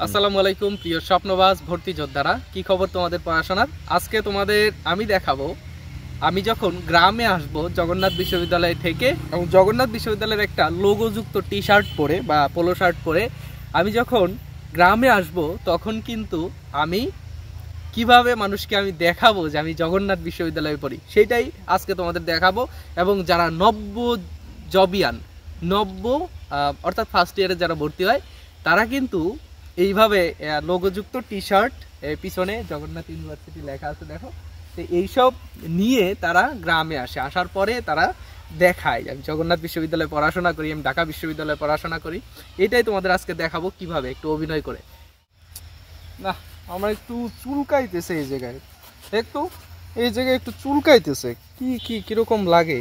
আসসালামু আলাইকুম প্রিয় স্বপ্নবাজ ভর্তি যোদ্ধারা, কি খবর তোমাদের পড়াশোনার? আজকে তোমাদের আমি দেখাবো আমি যখন গ্রামে আসব জগন্নাথ বিশ্ববিদ্যালয় থেকে, এবং জগন্নাথ বিশ্ববিদ্যালয়ের একটা লোগোযুক্ত টি শার্ট পরে বা পোলো শার্ট পরে আমি যখন গ্রামে আসব তখন কিন্তু আমি কিভাবে মানুষকে আমি দেখাবো যে আমি জগন্নাথ বিশ্ববিদ্যালয়ে পড়ি, সেটাই আজকে তোমাদের দেখাবো। এবং যারা নব্য অর্থাৎ ফার্স্ট ইয়ারে যারা ভর্তি হয় তারা কিন্তু এইভাবে লোগোযুক্ত টি শার্ট, পিছনে জগন্নাথ ইউনিভার্সিটি লেখা আছে দেখো, তো এইসব নিয়ে তারা গ্রামে আসার পরে তারা দেখায় আমি জগন্নাথ বিশ্ববিদ্যালয়ে পড়াশোনা করি, আমি ঢাকা বিশ্ববিদ্যালয়ে পড়াশোনা করি। এটাই তোমাদের আজকে দেখাবো কিভাবে একটু অভিনয় করে। না, আমার একটু চুলকাইতেছে এই জায়গায়, এই জায়গায় একটু চুলকাইতেছে, কিরকম লাগে।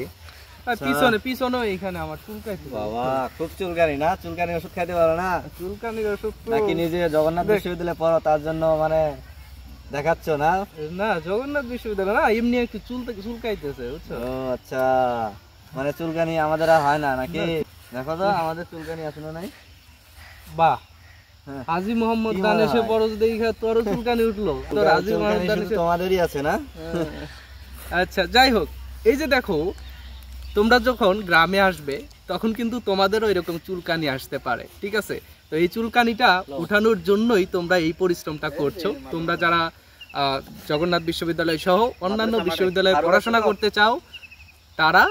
পিছনে এখানে আমার চুলকাইতেছে। বাবা খুব চুলকানি না? চুলকানির ওষুধ খাইতে পারো না? চুলকানির ওষুধ নাকি নিজে জগন্নাথ বিশ্ববিদ্যালয়ে পড়ো তার জন্য মানে দেখাচ্ছ না? না, জগন্নাথ বিশ্ববিদ্যালয় না, এমনি একটু চুলকাইতেছে, বুঝছো? ও আচ্ছা, মানে চুলকানি আমাদের আর হয় না নাকি? দেখো তো আমাদের চুলকানি আছে না নাই? বাহ, হাজী মোহাম্মদ দানেশে পরশ দেখা তোর চুলকানি উঠলো। তোর হাজী মোহাম্মদ দানেশে তোমাদেরই আছে না? আচ্ছা, যাই হোক, এই যে দেখো, তোমরা যখন গ্রামে আসবে তখন কিন্তু তোমাদেরও এরকম চুলকানি আসতে পারে, ঠিক আছে? তো এই চুলকানিটা উঠানোর জন্যই তোমরা এই পরিশ্রমটা করছো। তোমরা যারা জগন্নাথ বিশ্ববিদ্যালয় সহ অন্যান্য বিশ্ববিদ্যালয়ে পড়াশোনা করতে চাও তারা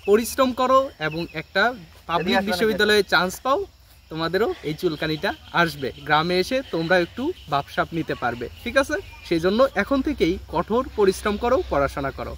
পরিশ্রম করো এবং একটা পাবলিক বিশ্ববিদ্যালয়ে চান্স পাও, তোমাদেরও এই চুলকানিটা আসবে। গ্রামে এসে তোমরা একটু ভাবসাব নিতে পারবে, ঠিক আছে? সেই জন্য এখন থেকেই কঠোর পরিশ্রম করো, পড়াশোনা করো।